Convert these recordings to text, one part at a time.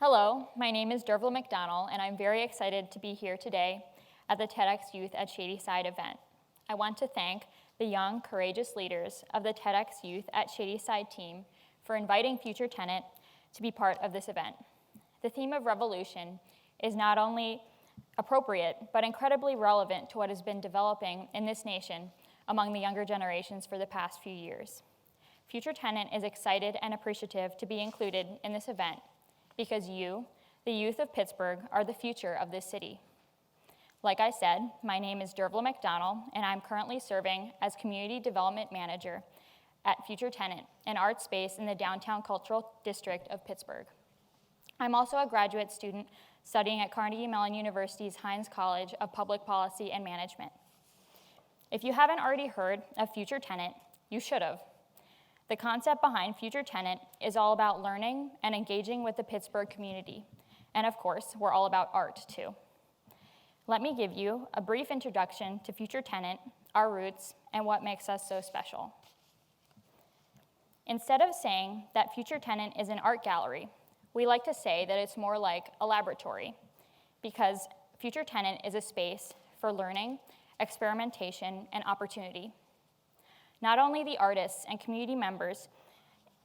Hello, my name is Dervla McDonnell, and I'm very excited to be here today at the TEDxYouth at Shadyside event. I want to thank the young, courageous leaders of the TEDxYouth at Shadyside team for inviting Future Tenant to be part of this event. The theme of revolution is not only appropriate, but incredibly relevant to what has been developing in this nation among the younger generations for the past few years. Future Tenant is excited and appreciative to be included in this event because you, the youth of Pittsburgh, are the future of this city. Like I said, my name is Dervla McDonnell, and I'm currently serving as Community Development Manager at Future Tenant, an art space in the downtown cultural district of Pittsburgh. I'm also a graduate student studying at Carnegie Mellon University's Heinz College of Public Policy and Management. If you haven't already heard of Future Tenant, you should have. The concept behind Future Tenant is all about learning and engaging with the Pittsburgh community. And of course, we're all about art too. Let me give you a brief introduction to Future Tenant, our roots, and what makes us so special. Instead of saying that Future Tenant is an art gallery, we like to say that it's more like a laboratory, because Future Tenant is a space for learning, experimentation, and opportunity. Not only the artists and community members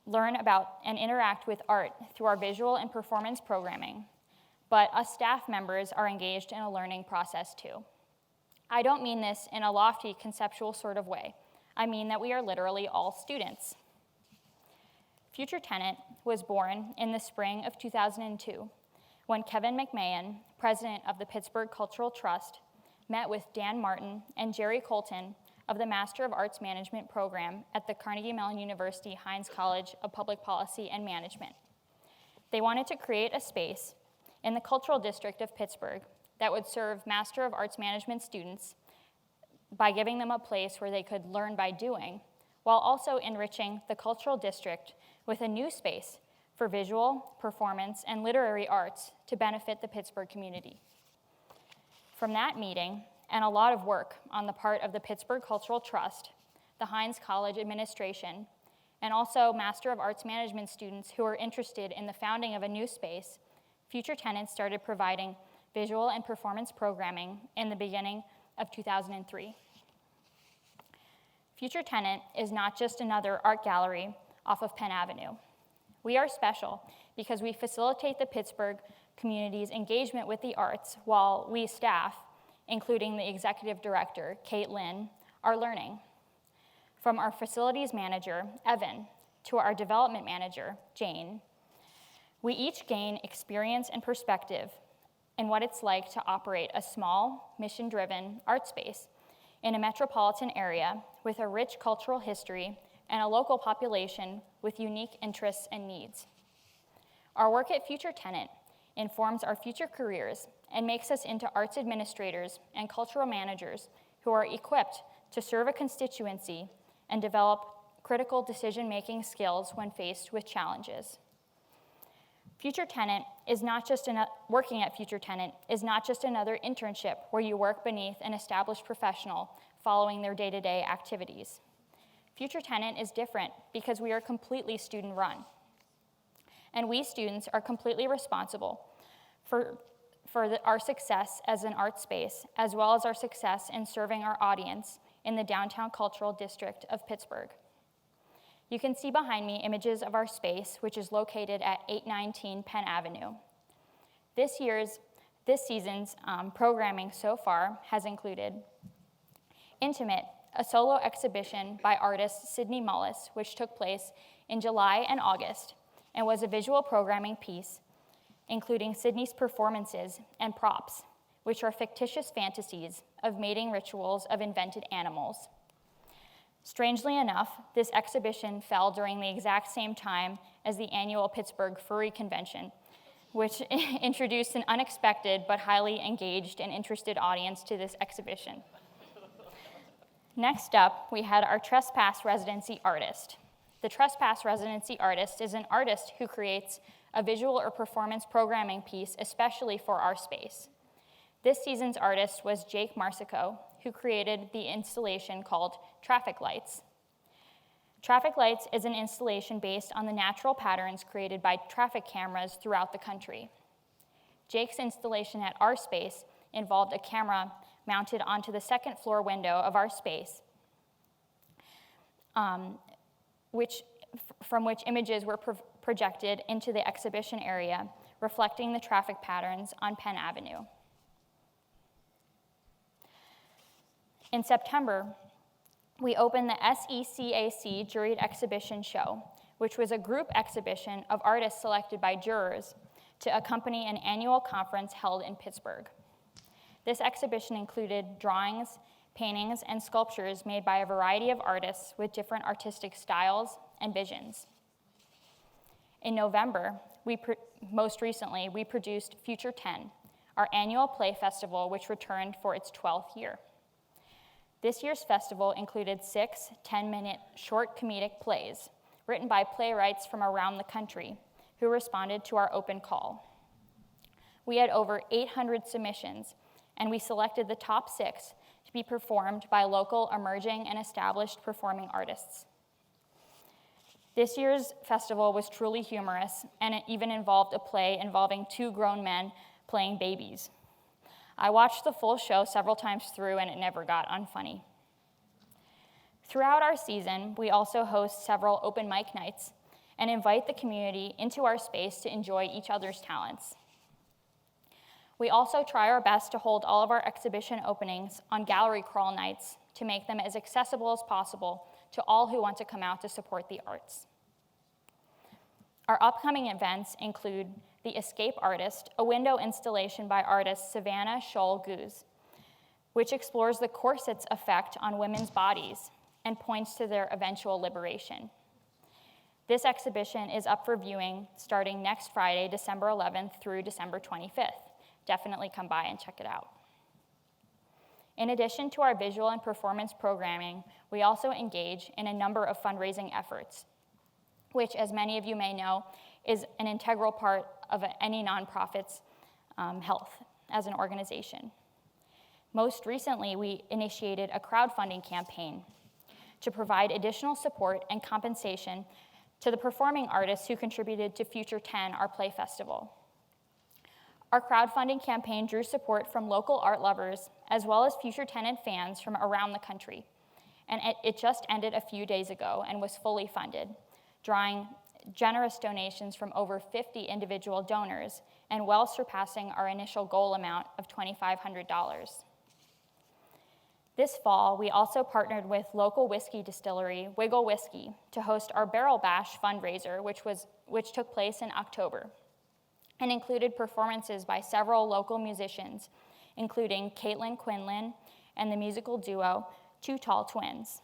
learn about and interact with art through our visual and performance programming, but us staff members are engaged in a learning process too. I don't mean this in a lofty conceptual sort of way. I mean that we are literally all students. Future Tenant was born in the spring of 2002 when Kevin McMahon, president of the Pittsburgh Cultural Trust, met with Dan Martin and Jerry Colton of the Master of Arts Management program at the Carnegie Mellon University Heinz College of Public Policy and Management. They wanted to create a space in the cultural district of Pittsburgh that would serve Master of Arts Management students by giving them a place where they could learn by doing, while also enriching the cultural district with a new space for visual, performance, and literary arts to benefit the Pittsburgh community. From that meeting, and a lot of work on the part of the Pittsburgh Cultural Trust, the Heinz College administration, and also Master of Arts Management students who were interested in the founding of a new space, Future Tenant started providing visual and performance programming in the beginning of 2003. Future Tenant is not just another art gallery off of Penn Avenue. We are special because we facilitate the Pittsburgh community's engagement with the arts while we staff, including the executive director, Kate Lynn, are learning. From our facilities manager, Evan, to our development manager, Jane, we each gain experience and perspective in what it's like to operate a small, mission-driven art space in a metropolitan area with a rich cultural history and a local population with unique interests and needs. Our work at Future Tenant informs our future careers and makes us into arts administrators and cultural managers who are equipped to serve a constituency and develop critical decision-making skills when faced with challenges. Future Tenant is not just working at Future Tenant is not just another internship where you work beneath an established professional following their day-to-day activities. Future Tenant is different because we are completely student-run. And we students are completely responsible for our success as an art space, as well as our success in serving our audience in the downtown cultural district of Pittsburgh. You can see behind me images of our space, which is located at 819 Penn Avenue. This season's programming so far has included Intimate, a solo exhibition by artist Sydney Mullis, which took place in July and August, and was a visual programming piece including Sydney's performances and props, which are fictitious fantasies of mating rituals of invented animals. Strangely enough, this exhibition fell during the exact same time as the annual Pittsburgh Furry Convention, which introduced an unexpected but highly engaged and interested audience to this exhibition. Next up, we had our Trespass Residency Artist. The Trespass Residency Artist is an artist who creates a visual or performance programming piece especially for our space. This season's artist was Jake Marsico, who created the installation called Traffic Lights. Traffic lights is an installation based on the natural patterns created by traffic cameras throughout the country. Jake's installation at our space involved a camera mounted onto the second floor window of our space, from which images were projected into the exhibition area, reflecting the traffic patterns on Penn Avenue. In September, we opened the SECAC Juried Exhibition Show, which was a group exhibition of artists selected by jurors to accompany an annual conference held in Pittsburgh. This exhibition included drawings, paintings, and sculptures made by a variety of artists with different artistic styles and visions. In November, most recently, we produced Future Tenant, our annual play festival, which returned for its 12th year. This year's festival included 6 10-minute short comedic plays written by playwrights from around the country who responded to our open call. We had over 800 submissions, and we selected the top 6 to be performed by local emerging and established performing artists. This year's festival was truly humorous, and it even involved a play involving 2 grown men playing babies. I watched the full show several times through, and it never got unfunny. Throughout our season, we also host several open mic nights and invite the community into our space to enjoy each other's talents. We also try our best to hold all of our exhibition openings on gallery crawl nights to make them as accessible as possible to all who want to come out to support the arts. Our upcoming events include The Escape Artist, a window installation by artist Savannah Scholl-Goose, which explores the corset's effect on women's bodies and points to their eventual liberation. This exhibition is up for viewing starting next Friday, December 11th through December 25th. Definitely come by and check it out. In addition to our visual and performance programming, we also engage in a number of fundraising efforts, which, as many of you may know, is an integral part of any nonprofit's health as an organization. Most recently, we initiated a crowdfunding campaign to provide additional support and compensation to the performing artists who contributed to Future Tenant, our play festival. Our crowdfunding campaign drew support from local art lovers as well as Future Tenant fans from around the country, and it just ended a few days ago and was fully funded, drawing generous donations from over 50 individual donors and well surpassing our initial goal amount of $2,500. This fall, we also partnered with local whiskey distillery Wiggle Whiskey to host our Barrel Bash fundraiser, which took place in October, and included performances by several local musicians, including Caitlin Quinlan and the musical duo Two Tall Twins.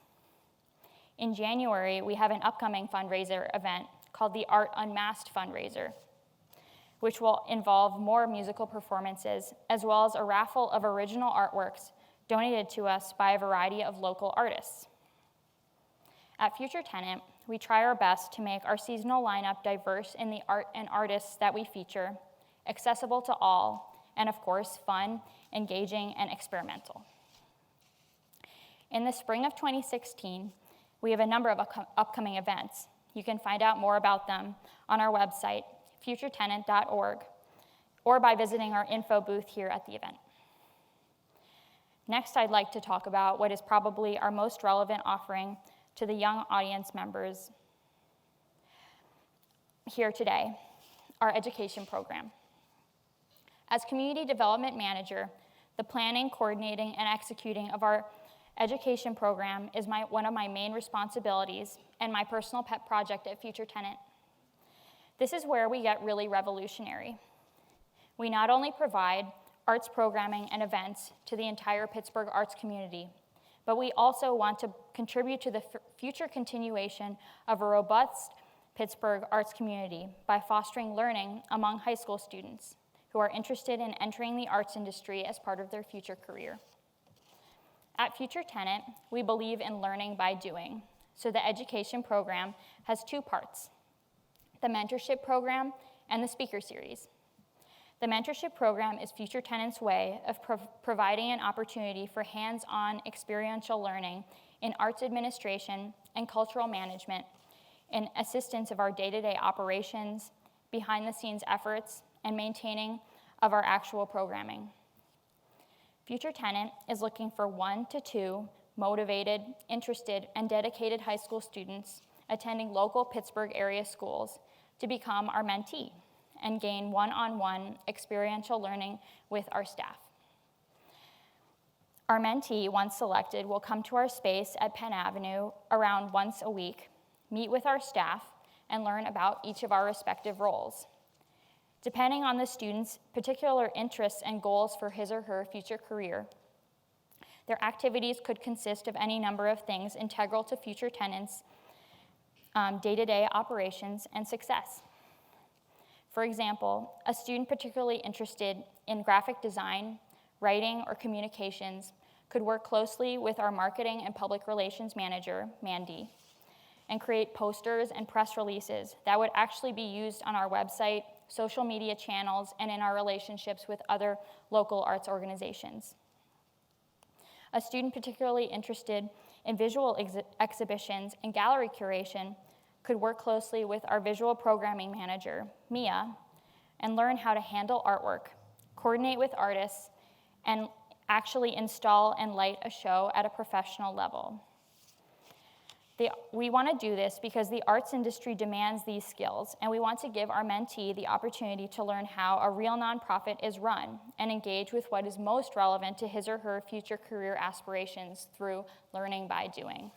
In January, we have an upcoming fundraiser event called the Art Unmasked Fundraiser, which will involve more musical performances, as well as a raffle of original artworks donated to us by a variety of local artists. At Future Tenant, we try our best to make our seasonal lineup diverse in the art and artists that we feature, accessible to all, and of course, fun, engaging, and experimental. In the spring of 2016, we have a number of upcoming events. You can find out more about them on our website, futuretenant.org, or by visiting our info booth here at the event. Next, I'd like to talk about what is probably our most relevant offering to the young audience members here today, our education program. As Community Development Manager, the planning, coordinating, and executing of our education program is one of my main responsibilities and my personal pet project at Future Tenant. This is where we get really revolutionary. We not only provide arts programming and events to the entire Pittsburgh arts community, but we also want to contribute to the future continuation of a robust Pittsburgh arts community by fostering learning among high school students who are interested in entering the arts industry as part of their future career. At Future Tenant, we believe in learning by doing, so the education program has 2 parts, the mentorship program and the speaker series. The mentorship program is Future Tenant's way of providing an opportunity for hands-on experiential learning in arts administration, and cultural management in assistance of our day-to-day operations, behind-the-scenes efforts, and maintaining of our actual programming. Future Tenant is looking for 1 to 2 motivated, interested, and dedicated high school students attending local Pittsburgh area schools to become our mentee and gain one-on-one experiential learning with our staff. Our mentee, once selected, will come to our space at Penn Avenue around once a week, meet with our staff, and learn about each of our respective roles. Depending on the student's particular interests and goals for his or her future career, their activities could consist of any number of things integral to Future Tenants' day-to-day operations and success. For example, a student particularly interested in graphic design, writing, or communications could work closely with our marketing and public relations manager, Mandy, and create posters and press releases that would actually be used on our website, social media channels, and in our relationships with other local arts organizations. A student particularly interested in visual exhibitions and gallery curation could work closely with our visual programming manager, Mia, and learn how to handle artwork, coordinate with artists, and actually install and light a show at a professional level. We want to do this because the arts industry demands these skills, and we want to give our mentee the opportunity to learn how a real nonprofit is run and engage with what is most relevant to his or her future career aspirations through learning by doing.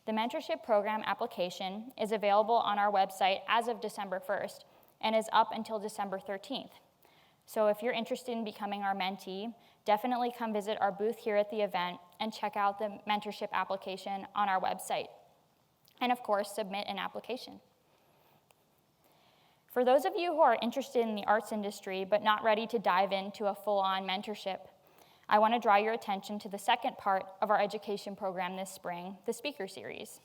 The mentorship program application is available on our website as of December 1st and is up until December 13th. So if you're interested in becoming our mentee, definitely come visit our booth here at the event and check out the mentorship application on our website. And of course, submit an application. For those of you who are interested in the arts industry but not ready to dive into a full-on mentorship, I want to draw your attention to the second part of our education program this spring, the Speaker Series.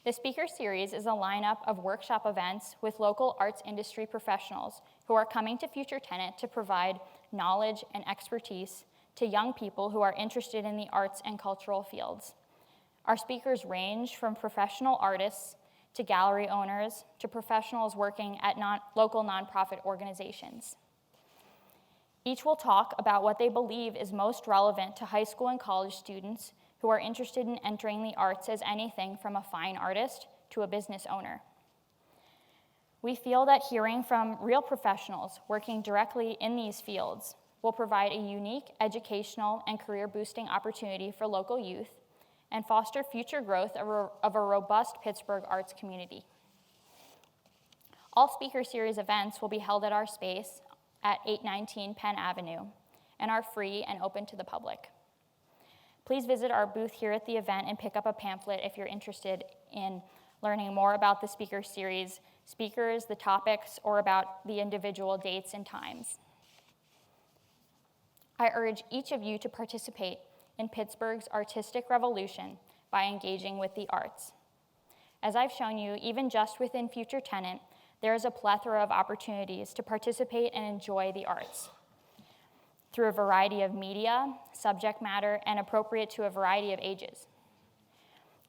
The Speaker Series is a lineup of workshop events with local arts industry professionals who are coming to Future Tenant to provide knowledge and expertise to young people who are interested in the arts and cultural fields. Our speakers range from professional artists to gallery owners to professionals working at local nonprofit organizations. Each will talk about what they believe is most relevant to high school and college students who are interested in entering the arts as anything from a fine artist to a business owner. We feel that hearing from real professionals working directly in these fields will provide a unique educational and career-boosting opportunity for local youth and foster future growth of a robust Pittsburgh arts community. All Speaker Series events will be held at our space at 819 Penn Avenue and are free and open to the public. Please visit our booth here at the event and pick up a pamphlet if you're interested in learning more about the Speaker Series, speakers, the topics, or about the individual dates and times. I urge each of you to participate in Pittsburgh's artistic revolution by engaging with the arts. As I've shown you, even just within Future Tenant, there is a plethora of opportunities to participate and enjoy the arts through a variety of media, subject matter, and appropriate to a variety of ages.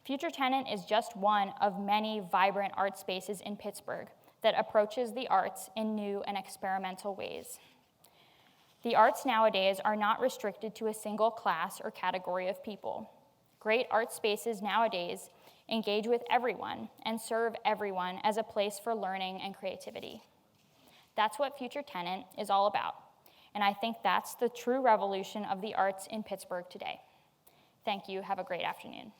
Future Tenant is just one of many vibrant art spaces in Pittsburgh that approaches the arts in new and experimental ways. The arts nowadays are not restricted to a single class or category of people. Great art spaces nowadays engage with everyone and serve everyone as a place for learning and creativity. That's what Future Tenant is all about, and I think that's the true revolution of the arts in Pittsburgh today. Thank you. Have a great afternoon.